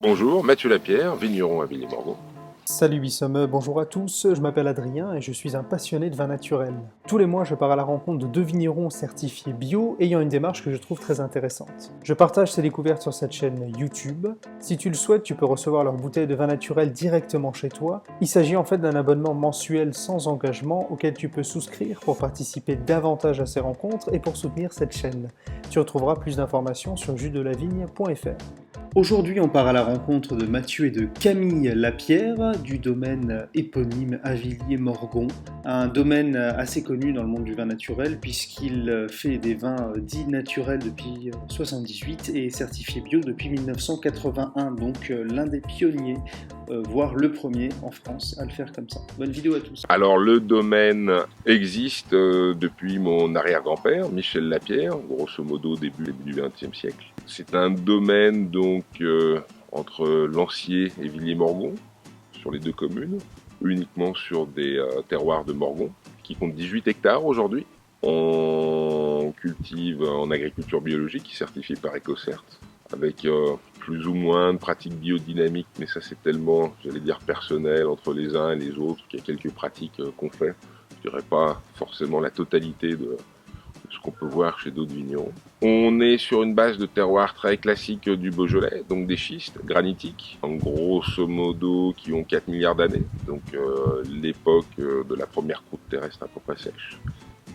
Bonjour, Mathieu Lapierre, vigneron à Villiers-Morgon. Salut Wissem, bonjour à tous, je m'appelle Adrien et je suis un passionné de vin naturel. Tous les mois, je pars à la rencontre de deux vignerons certifiés bio ayant une démarche que je trouve très intéressante. Je partage ces découvertes sur cette chaîne YouTube. Si tu le souhaites, tu peux recevoir leurs bouteilles de vin naturel directement chez toi. Il s'agit en fait d'un abonnement mensuel sans engagement auquel tu peux souscrire pour participer davantage à ces rencontres et pour soutenir cette chaîne. Tu retrouveras plus d'informations sur jusdelavigne.fr. Aujourd'hui, on part à la rencontre de Mathieu et de Camille Lapierre du domaine éponyme à Villiers-Morgon, un domaine assez connu dans le monde du vin naturel puisqu'il fait des vins dits naturels depuis 78 et certifié bio depuis 1981, donc l'un des pionniers, voire le premier en France à le faire comme ça. Bonne vidéo à tous. Alors le domaine existe depuis mon arrière-grand-père, Michel Lapierre, grosso modo début du XXe siècle. C'est un domaine donc entre Lancier et Villiers-Morgon, sur les deux communes, uniquement sur des terroirs de Morgon, qui comptent 18 hectares aujourd'hui. On cultive en agriculture biologique, certifiée par EcoCert, avec plus ou moins de pratiques biodynamiques, mais ça c'est tellement, j'allais dire, personnel entre les uns et les autres, qu'il y a quelques pratiques qu'on fait. Je dirais pas forcément la totalité de ce qu'on peut voir chez d'autres vignerons. On est sur une base de terroir très classique du Beaujolais, donc des schistes granitiques, en grosso modo qui ont 4 milliards d'années, donc l'époque de la première croûte terrestre à peu près sèche.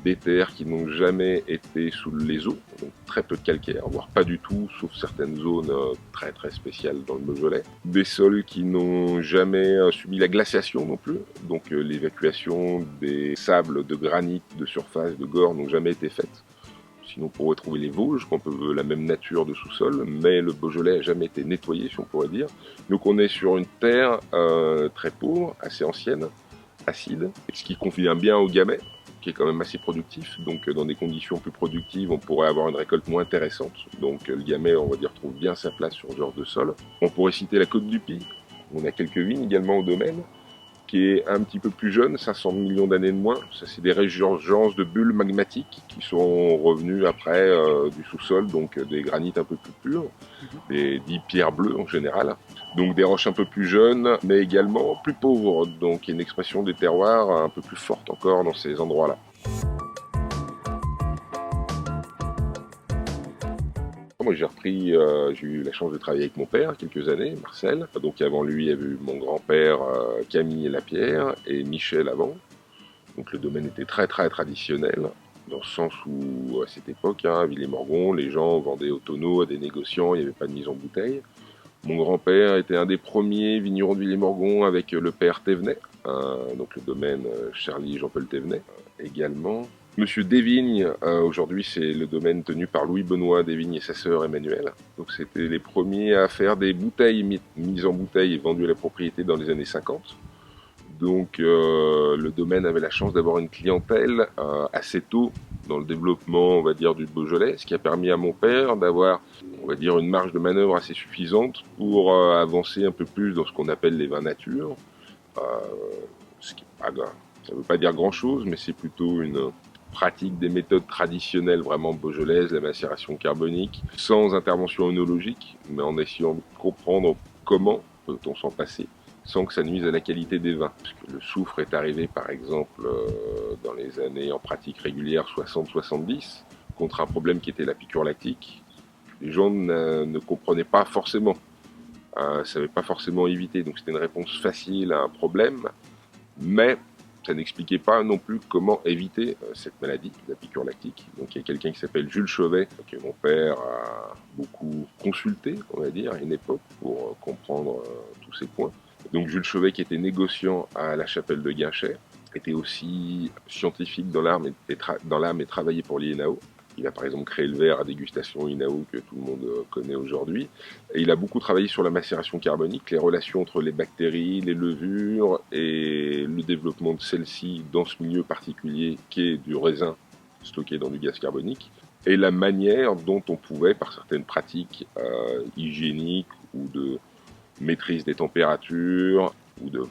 Des terres qui n'ont jamais été sous les eaux, donc très peu de calcaire, voire pas du tout, sauf certaines zones très très spéciales dans le Beaujolais. Des sols qui n'ont jamais subi la glaciation non plus, donc l'évacuation des sables de granit de surface, de gore n'ont jamais été faites. Sinon, on pourrait trouver les Vosges, qui ont un peu la même nature de sous-sol, mais le Beaujolais n'a jamais été nettoyé, si on pourrait dire. Donc on est sur une terre très pauvre, assez ancienne, acide, ce qui convient bien au gamay, qui est quand même assez productif. Donc dans des conditions plus productives, on pourrait avoir une récolte moins intéressante. Donc le gamay, on va dire, trouve bien sa place sur ce genre de sol. On pourrait citer la Côte du Py. On a quelques vignes également au domaine, qui est un petit peu plus jeune, 500 millions d'années de moins. Ça, c'est des résurgences de bulles magmatiques qui sont revenues après du sous-sol, donc des granites un peu plus purs, des dits pierres bleues en général. Donc des roches un peu plus jeunes, mais également plus pauvres. Donc il y a une expression des terroirs un peu plus forte encore dans ces endroits-là. Moi, j'ai eu la chance de travailler avec mon père quelques années, Marcel. Donc avant lui, il y avait eu mon grand-père Camille Lapierre et Michel avant. Donc le domaine était très très traditionnel, dans le sens où à cette époque, à Villiers-Morgon, les gens vendaient au tonneau à des négociants, il n'y avait pas de mise en bouteille. Mon grand-père était un des premiers vignerons de Villiers-Morgon avec le père Thévenet, donc le domaine Charlie Jean-Paul Thévenet également. Monsieur Desvignes, aujourd'hui c'est le domaine tenu par Louis-Benoît Desvignes et sa sœur Emmanuelle. Donc c'était les premiers à faire des bouteilles mises en bouteille et vendues à la propriété dans les années 50. Donc le domaine avait la chance d'avoir une clientèle assez tôt dans le développement, on va dire, du Beaujolais, ce qui a permis à mon père d'avoir, on va dire, une marge de manœuvre assez suffisante pour avancer un peu plus dans ce qu'on appelle les vins nature. Euh, ce qui est pas, ça ne veut pas dire grand-chose, mais c'est plutôt une pratique des méthodes traditionnelles vraiment beaujolaises, la macération carbonique, sans intervention œnologique, mais en essayant de comprendre comment peut-on s'en passer sans que ça nuise à la qualité des vins. Parce que le soufre est arrivé, par exemple, dans les années en pratique régulière 60-70, contre un problème qui était la piqûre lactique. Les gens ne comprenaient pas forcément, ne savaient pas forcément éviter. Donc c'était une réponse facile à un problème, mais ça n'expliquait pas non plus comment éviter cette maladie, la piqûre lactique. Donc il y a quelqu'un qui s'appelle Jules Chauvet, que mon père a beaucoup consulté, on va dire, à une époque, pour comprendre tous ces points. Donc Jules Chauvet, qui était négociant à la chapelle de Guinchet, était aussi scientifique dans l'âme et travaillait pour l'INAO. Il a par exemple créé le verre à dégustation INAO que tout le monde connaît aujourd'hui. Et il a beaucoup travaillé sur la macération carbonique, les relations entre les bactéries, les levures et le développement de celles-ci dans ce milieu particulier qui est du raisin stocké dans du gaz carbonique. Et la manière dont on pouvait, par certaines pratiques hygiéniques ou de maîtrise des températures ou de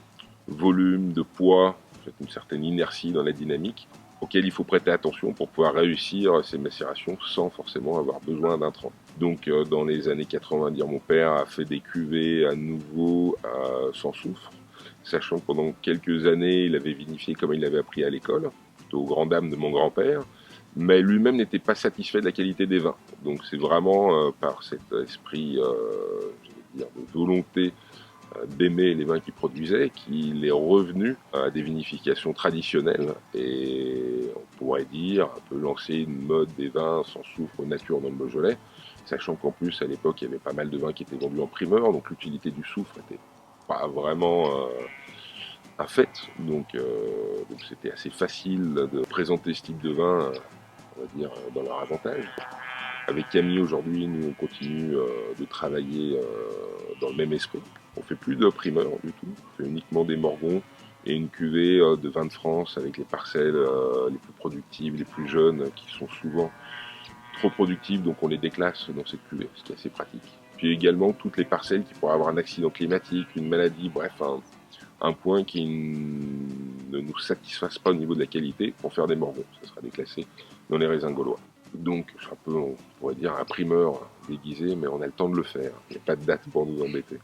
volume, de poids, une certaine inertie dans la dynamique, auxquels il faut prêter attention pour pouvoir réussir ces macérations sans forcément avoir besoin d'intrants. Donc dans les années 90, mon père a fait des cuvées à nouveau sans soufre, sachant que pendant quelques années, il avait vinifié comme il l'avait appris à l'école, plutôt aux grandes dames de mon grand-père, mais lui-même n'était pas satisfait de la qualité des vins. Donc c'est vraiment par cet esprit, de volonté d'aimer les vins qu'il produisait, qu'il est revenu à des vinifications traditionnelles et on pourrait dire un peu lancer une mode des vins sans soufre nature dans le Beaujolais, sachant qu'en plus à l'époque il y avait pas mal de vins qui étaient vendus en primeur, donc l'utilité du soufre n'était pas vraiment un fait, donc c'était assez facile de présenter ce type de vin, on va dire, dans leur avantage. Avec Camille aujourd'hui, nous on continue de travailler dans le même esprit. On fait plus de primeur du tout, on fait uniquement des morgons et une cuvée de vin de France avec les parcelles les plus productives, les plus jeunes, qui sont souvent trop productives, donc on les déclasse dans cette cuvée, ce qui est assez pratique. Puis également toutes les parcelles qui pourraient avoir un accident climatique, une maladie, bref, un point qui ne nous satisfasse pas au niveau de la qualité pour faire des morgons. Ça sera déclassé dans les raisins gaulois. Donc, c'est un peu, on pourrait dire, un primeur déguisé, mais on a le temps de le faire. Il n'y a pas de date pour nous embêter.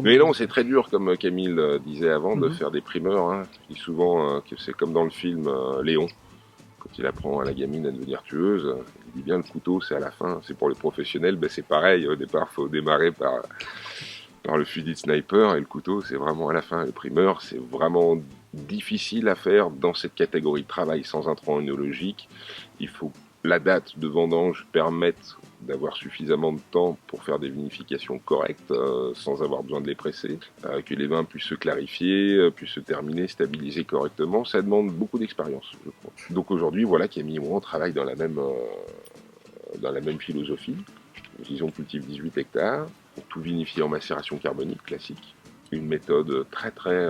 Mais non, c'est très dur, comme Camille disait avant, de faire des primeurs. Hein. Je dis souvent que c'est comme dans le film Léon, quand il apprend à la gamine à devenir tueuse. Il dit bien, le couteau, c'est à la fin. C'est pour les professionnels, ben, c'est pareil. Au départ, il faut démarrer par le fusil de sniper, et le couteau, c'est vraiment à la fin. Le primeur, c'est vraiment difficile à faire dans cette catégorie de travail sans intrant œnologique. Il faut que la date de vendange permette d'avoir suffisamment de temps pour faire des vinifications correctes, sans avoir besoin de les presser, que les vins puissent se clarifier, puissent se terminer, stabiliser correctement. Ça demande beaucoup d'expérience, je crois. Donc aujourd'hui, voilà, Camille et moi, on travaille dans la même philosophie. Disons, on cultive 18 hectares, tout vinifié en macération carbonique classique. Une méthode très très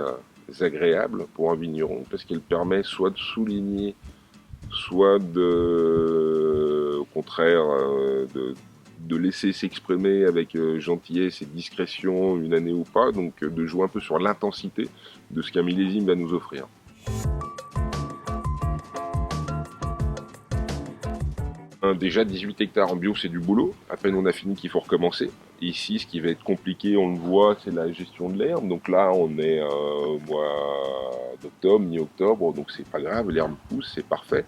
agréable pour un vigneron, parce qu'elle permet soit de souligner, soit au contraire, de laisser s'exprimer avec gentillesse et discrétion une année ou pas, donc de jouer un peu sur l'intensité de ce qu'un millésime va nous offrir. Déjà 18 hectares en bio, c'est du boulot. À peine on a fini qu'il faut recommencer. Ici, ce qui va être compliqué, on le voit, c'est la gestion de l'herbe. Donc là, on est au mois d'octobre, mi-octobre, donc c'est pas grave, l'herbe pousse, c'est parfait.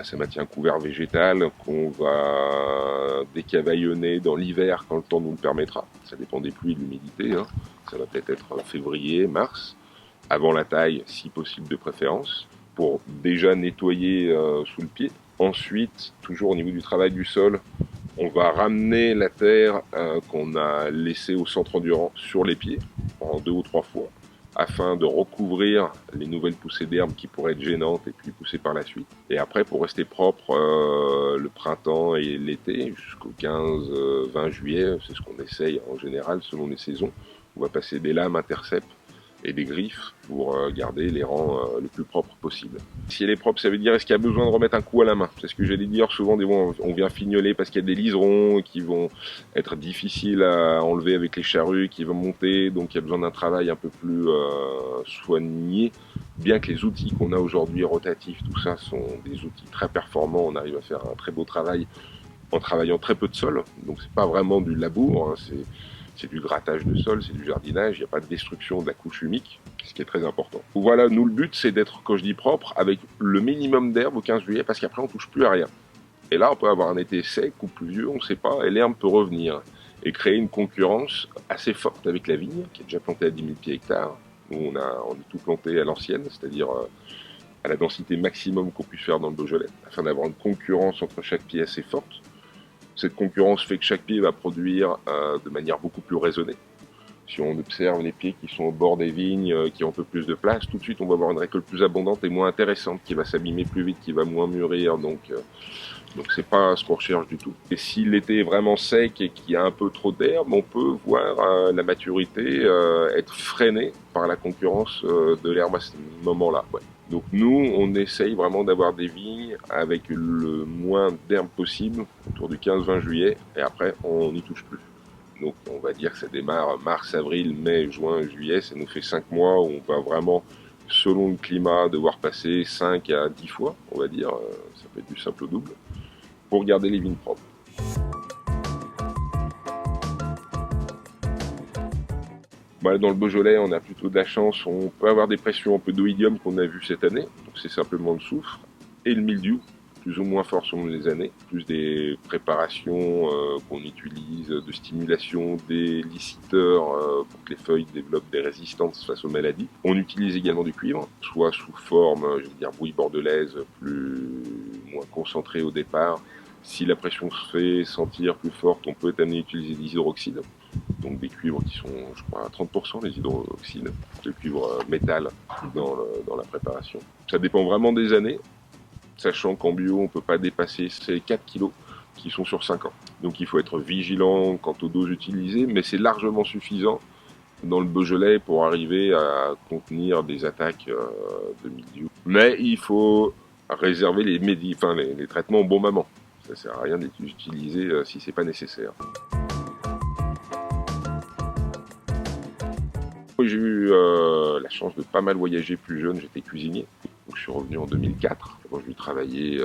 Ça maintient un couvert végétal qu'on va décavaillonner dans l'hiver quand le temps nous le permettra. Ça dépend des pluies et de l'humidité. Hein. Ça va peut-être être en février, mars, avant la taille, si possible de préférence, pour déjà nettoyer sous le pied. Ensuite, toujours au niveau du travail du sol, on va ramener la terre qu'on a laissée au centre endurant sur les pieds en 2 ou 3 fois, afin de recouvrir les nouvelles poussées d'herbe qui pourraient être gênantes et puis pousser par la suite. Et après, pour rester propre, le printemps et l'été, jusqu'au 15-20 juillet, c'est ce qu'on essaye en général selon les saisons, on va passer des lames intercept et des griffes pour garder les rangs le plus propre possible. Si elle est propre, ça veut dire est-ce qu'il y a besoin de remettre un coup à la main? C'est ce que j'allais dire, souvent on vient fignoler parce qu'il y a des liserons qui vont être difficiles à enlever avec les charrues, qui vont monter, donc il y a besoin d'un travail un peu plus soigné, bien que les outils qu'on a aujourd'hui rotatifs, tout ça sont des outils très performants, on arrive à faire un très beau travail en travaillant très peu de sol, donc c'est pas vraiment du labour, hein, c'est du grattage de sol, c'est du jardinage, il n'y a pas de destruction de la couche humique, ce qui est très important. Voilà, nous le but c'est d'être, quand je dis propre, avec le minimum d'herbe au 15 juillet, parce qu'après on touche plus à rien. Et là on peut avoir un été sec ou pluvieux, on ne sait pas, et l'herbe peut revenir, et créer une concurrence assez forte avec la vigne, qui est déjà plantée à 10 000 pieds hectares. Nous on est tout planté à l'ancienne, c'est-à-dire à la densité maximum qu'on puisse faire dans le Beaujolais, afin d'avoir une concurrence entre chaque pied assez forte. Cette concurrence fait que chaque pied va produire de manière beaucoup plus raisonnée. Si on observe les pieds qui sont au bord des vignes, qui ont un peu plus de place, tout de suite on va avoir une récolte plus abondante et moins intéressante, qui va s'abîmer plus vite, qui va moins mûrir, donc c'est pas ce qu'on recherche du tout. Et si l'été est vraiment sec et qu'il y a un peu trop d'herbe, on peut voir la maturité être freinée par la concurrence de l'herbe à ce moment-là. Ouais. Donc nous, on essaye vraiment d'avoir des vignes avec le moins d'herbe possible autour du 15-20 juillet et après on n'y touche plus. Donc on va dire que ça démarre mars, avril, mai, juin, juillet, ça nous fait 5 mois où on va vraiment, selon le climat, devoir passer 5 à 10 fois, on va dire, ça peut être du simple au double, pour garder les vignes propres. Dans le Beaujolais, on a plutôt de la chance, on peut avoir des pressions un peu d'oïdium qu'on a vu cette année, donc c'est simplement le soufre, et le mildiou, plus ou moins fort selon les années, plus des préparations qu'on utilise, de stimulation des liciteurs pour que les feuilles développent des résistances face aux maladies. On utilise également du cuivre, soit sous forme, je veux dire, bouillie bordelaise, moins concentrée au départ. Si la pression se fait sentir plus forte, on peut être amené à utiliser des hydroxydes, donc des cuivres qui sont, je crois, à 30% les hydroxydes, le cuivre métal dans la préparation. Ça dépend vraiment des années, sachant qu'en bio, on ne peut pas dépasser ces 4 kilos qui sont sur 5 ans. Donc il faut être vigilant quant aux doses utilisées, mais c'est largement suffisant dans le Beaujolais pour arriver à contenir des attaques de mildiou. Mais il faut réserver les traitements au bon moment. Ça ne sert à rien d'être utilisé si ce n'est pas nécessaire. J'ai eu la chance de pas mal voyager plus jeune, j'étais cuisinier. Donc je suis revenu en 2004. Moi, j'ai travaillé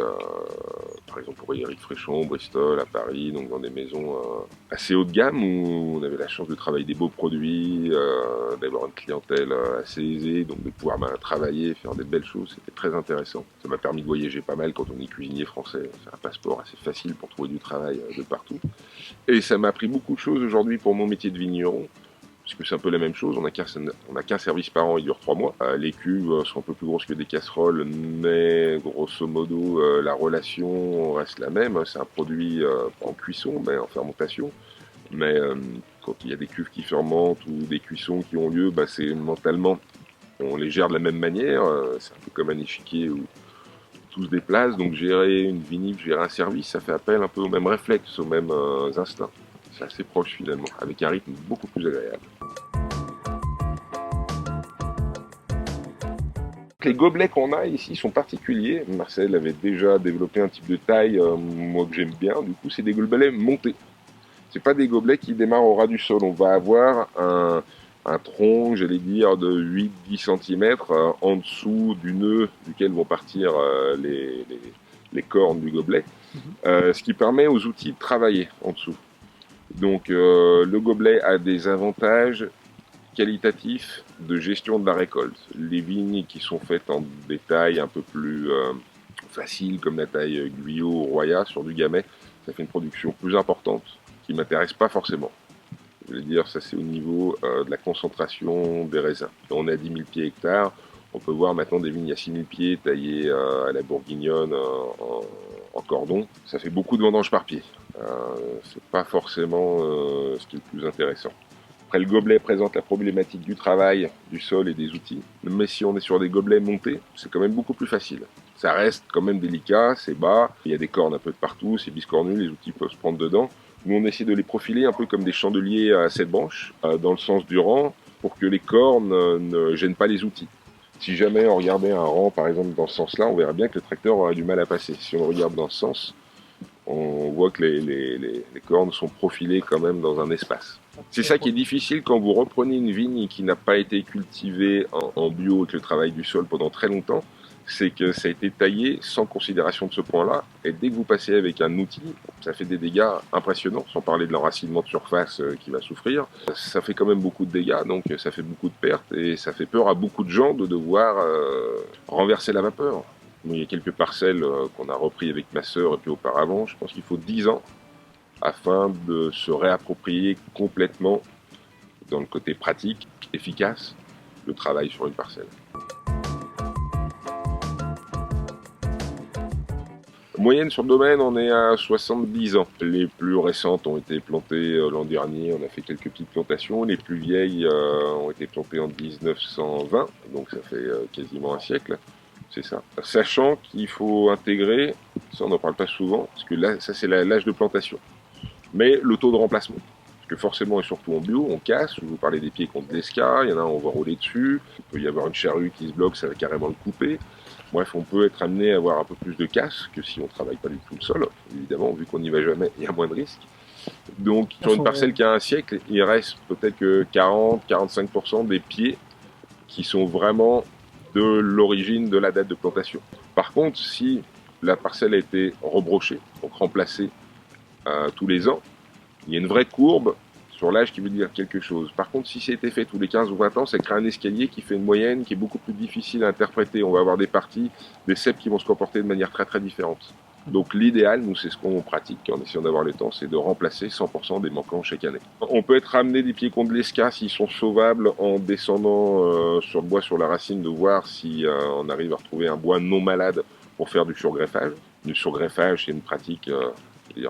par exemple pour Éric Fréchon, Bristol, à Paris, donc dans des maisons assez haut de gamme où on avait la chance de travailler des beaux produits, d'avoir une clientèle assez aisée, donc de pouvoir travailler, faire des belles choses, c'était très intéressant. Ça m'a permis de voyager pas mal quand on est cuisinier français, c'est un passeport assez facile pour trouver du travail de partout. Et ça m'a appris beaucoup de choses aujourd'hui pour mon métier de vigneron. Parce que c'est un peu la même chose, on n'a qu'un service par an, il dure 3 mois. Les cuves sont un peu plus grosses que des casseroles, mais grosso modo, la relation reste la même. C'est un produit en cuisson, mais en fermentation. Mais quand il y a des cuves qui fermentent ou des cuissons qui ont lieu, c'est mentalement, on les gère de la même manière. C'est un peu comme un échiquier où tout se déplace. Donc gérer une vinif, gérer un service, ça fait appel un peu aux mêmes réflexes, aux mêmes instincts. C'est assez proche finalement, avec un rythme beaucoup plus agréable. Les gobelets qu'on a ici sont particuliers. Marcel avait déjà développé un type de taille, moi que j'aime bien. Du coup, c'est des gobelets montés. C'est pas des gobelets qui démarrent au ras du sol. On va avoir un tronc, j'allais dire, de 8-10 cm en dessous du nœud duquel vont partir les cornes du gobelet, ce qui permet aux outils de travailler en dessous. Donc le gobelet a des avantages qualitatifs de gestion de la récolte. Les vignes qui sont faites en des tailles un peu plus faciles, comme la taille Guyot ou Roya sur du gamay, ça fait une production plus importante qui ne m'intéresse pas forcément. Je veux dire, ça c'est au niveau de la concentration des raisins. On est à 10 000 pieds hectares, on peut voir maintenant des vignes à 6 000 pieds taillées à la bourguignonne en cordon. Ça fait beaucoup de vendanges par pied. C'est pas forcément ce qui est le plus intéressant. Après, le gobelet présente la problématique du travail, du sol et des outils. Mais si on est sur des gobelets montés, c'est quand même beaucoup plus facile. Ça reste quand même délicat, c'est bas, il y a des cornes un peu de partout, c'est biscornu, les outils peuvent se prendre dedans. Nous, on essaie de les profiler un peu comme des chandeliers à 7 branches, dans le sens du rang, pour que les cornes ne gênent pas les outils. Si jamais on regardait un rang, par exemple, dans ce sens-là, on verrait bien que le tracteur aurait du mal à passer. Si on regarde dans ce sens, on voit que les cornes sont profilées quand même dans un espace. C'est ça qui est difficile quand vous reprenez une vigne qui n'a pas été cultivée en bio avec le travail du sol pendant très longtemps, c'est que ça a été taillé sans considération de ce point-là, et dès que vous passez avec un outil, ça fait des dégâts impressionnants, sans parler de l'enracinement de surface qui va souffrir. Ça fait quand même beaucoup de dégâts, donc ça fait beaucoup de pertes, et ça fait peur à beaucoup de gens de devoir renverser la vapeur. Il y a quelques parcelles qu'on a repris avec ma sœur et puis auparavant, je pense qu'il faut 10 ans afin de se réapproprier complètement, dans le côté pratique, efficace, le travail sur une parcelle. Moyenne sur le domaine, on est à 70 ans. Les plus récentes ont été plantées l'an dernier, on a fait quelques petites plantations. Les plus vieilles ont été plantées en 1920, donc ça fait quasiment un siècle. C'est ça. Sachant qu'il faut intégrer, ça on n'en parle pas souvent, parce que là, ça c'est l'âge de plantation. Mais le taux de remplacement. Parce que forcément, et surtout en bio, on casse. Je vous parlais des pieds contre l'esca, il y en a un, on va rouler dessus. Il peut y avoir une charrue qui se bloque, ça va carrément le couper. Bref, on peut être amené à avoir un peu plus de casse que si on ne travaille pas du tout le sol. Évidemment, vu qu'on n'y va jamais, il y a moins de risques. Donc sur une parcelle qui a un siècle, il reste peut-être que 40-45% des pieds qui sont vraiment de l'origine de la date de plantation. Par contre, si la parcelle a été rebrochée, donc remplacée tous les ans, il y a une vraie courbe sur l'âge qui veut dire quelque chose. Par contre, si c'est été fait tous les 15 ou 20 ans, ça crée un escalier qui fait une moyenne qui est beaucoup plus difficile à interpréter. On va avoir des parties, des ceps qui vont se comporter de manière très très différente. Donc l'idéal, nous c'est ce qu'on pratique en essayant d'avoir le temps, c'est de remplacer 100% des manquants chaque année. On peut être ramené des pieds contre l'esca s'ils sont sauvables en descendant sur le bois sur la racine, de voir si on arrive à retrouver un bois non malade pour faire du surgreffage. Le surgreffage, c'est une pratique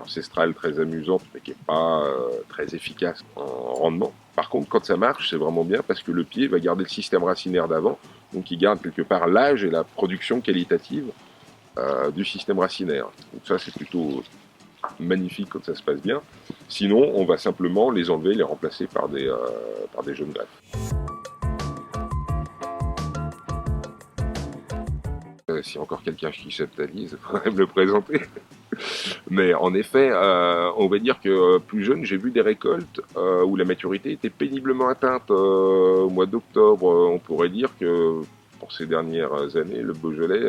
ancestrale très amusante, mais qui n'est pas très efficace en rendement. Par contre, quand ça marche, c'est vraiment bien parce que le pied va garder le système racinaire d'avant, donc il garde quelque part l'âge et la production qualitative du système racinaire. Donc ça, c'est plutôt magnifique quand ça se passe bien. Sinon, on va simplement les enlever, les remplacer par des jeunes greffes. S'il y a encore quelqu'un qui s'actualise, il faudrait me le présenter. Mais en effet, on va dire que plus jeune, j'ai vu des récoltes où la maturité était péniblement atteinte au mois d'octobre. On pourrait dire que pour ces dernières années, le Beaujolais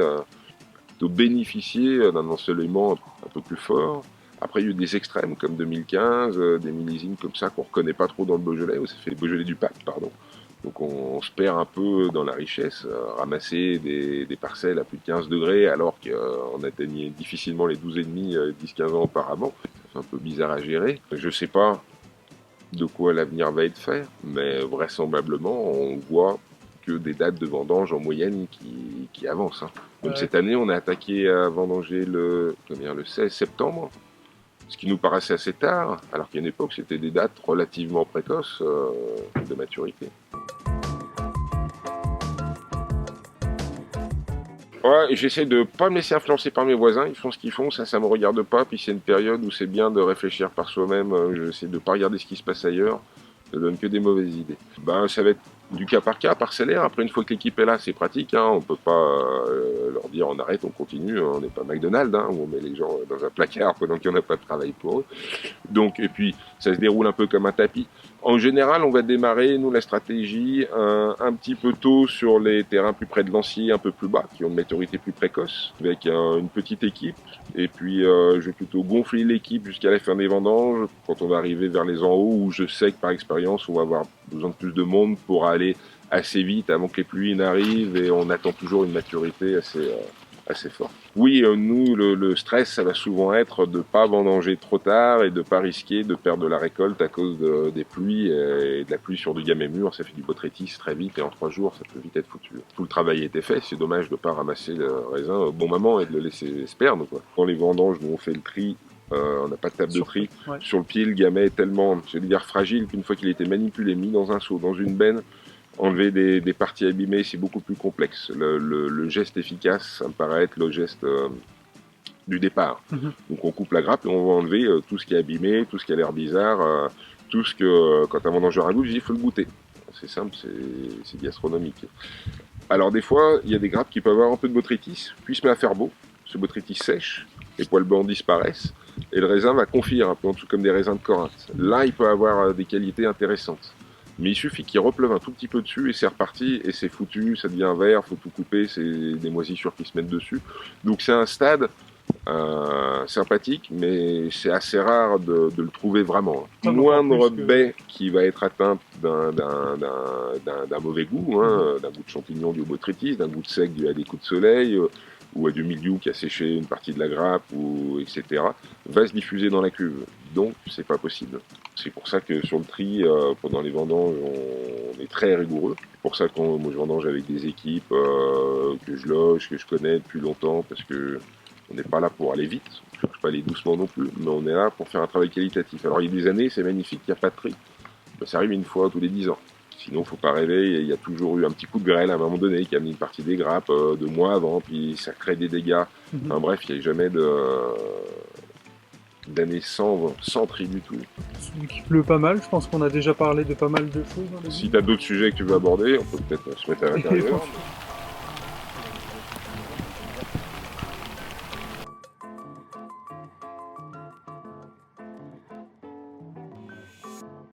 de bénéficier d'un ensoleillement un peu plus fort. Après, il y a eu des extrêmes comme 2015, des millésimes comme ça qu'on ne reconnaît pas trop dans le Beaujolais, où ça fait le Beaujolais du Pape, pardon. Donc on se perd un peu dans la richesse, ramasser des parcelles à plus de 15 degrés alors qu'on atteignait difficilement les 12,5, 10-15 ans auparavant. C'est un peu bizarre à gérer. Je ne sais pas de quoi l'avenir va être fait, mais vraisemblablement on voit que des dates de vendange en moyenne qui avancent. Même cette année, on a attaqué à vendanger le 16 septembre, ce qui nous paraissait assez tard, alors qu'à une époque, c'était des dates relativement précoces de maturité. Ouais, j'essaie de pas me laisser influencer par mes voisins, ils font ce qu'ils font, ça me regarde pas, puis c'est une période où c'est bien de réfléchir par soi-même, j'essaie de pas regarder ce qui se passe ailleurs, ça donne que des mauvaises idées. Ça va être du cas par cas, parcellaire. Après, une fois que l'équipe est là, c'est pratique. On peut pas leur dire on arrête, on continue. On n'est pas McDonald's où on met les gens dans un placard pendant qu'il n'y en a pas de travail pour eux. Donc, et puis, ça se déroule un peu comme un tapis. En général, on va démarrer, nous, la stratégie, un petit peu tôt sur les terrains plus près de Lancier, un peu plus bas, qui ont une maturité plus précoce, avec une petite équipe. Et puis, je vais plutôt gonfler l'équipe jusqu'à la fin des vendanges, quand on va arriver vers les en haut, où je sais que par expérience, on va avoir besoin de plus de monde pour aller assez vite avant que les pluies n'arrivent, et on attend toujours une maturité assez forte. Oui, nous, le stress, ça va souvent être de ne pas vendanger trop tard et de ne pas risquer de perdre de la récolte à cause des pluies et de la pluie sur du gamay mûr. Ça fait du botrytis très vite et en 3 jours, ça peut vite être foutu. Tout le travail a été fait, c'est dommage de ne pas ramasser le raisin au bon moment et de le laisser se perdre, quoi. Dans les vendanges, nous on fait le tri. On n'a pas de table de tri. Ouais. Sur le pied, le gamay est tellement, je veux dire, fragile qu'une fois qu'il a été manipulé, mis dans un seau, dans une benne, enlever des parties abîmées, c'est beaucoup plus complexe. Le geste efficace, ça me paraît être le geste du départ. Donc on coupe la grappe et on va enlever tout ce qui est abîmé, tout ce qui a l'air bizarre, tout ce que, quand un vendangeur a goût, il faut le goûter. C'est simple, c'est gastronomique. Alors des fois, il y a des grappes qui peuvent avoir un peu de botrytis, puis se met à faire beau. Ce botrytis sèche, les poils blancs disparaissent, et le raisin va confire un peu en dessous comme des raisins de Corinthe. Là, il peut avoir des qualités intéressantes. Mais il suffit qu'il repleuve un tout petit peu dessus et c'est reparti, et c'est foutu, ça devient vert, faut tout couper, c'est des moisissures qui se mettent dessus. Donc c'est un stade sympathique, mais c'est assez rare de le trouver vraiment. Moindre baie qui va être atteinte d'un mauvais goût, d'un goût de champignon dû au botrytis, d'un goût de sec dû à des coups de soleil, ou à du mildiou qui a séché une partie de la grappe, etc., va se diffuser dans la cuve. Donc, c'est pas possible. C'est pour ça que sur le tri, pendant les vendanges, on est très rigoureux. C'est pour ça que moi, je vendange avec des équipes que je loge, que je connais depuis longtemps, parce que on n'est pas là pour aller vite, on ne cherche pas aller doucement non plus, mais on est là pour faire un travail qualitatif. Alors, il y a des années, c'est magnifique, il n'y a pas de tri. Ça arrive une fois tous les 10 ans. Sinon, il ne faut pas rêver, il y a toujours eu un petit coup de grêle à un moment donné qui a mis une partie des grappes 2 mois avant, puis ça crée des dégâts. Enfin bref, il n'y a jamais d'année sans tri du tout. Donc il pleut pas mal, je pense qu'on a déjà parlé de pas mal de choses. Si tu as d'autres sujets que tu veux aborder, on peut peut-être se mettre à l'intérieur.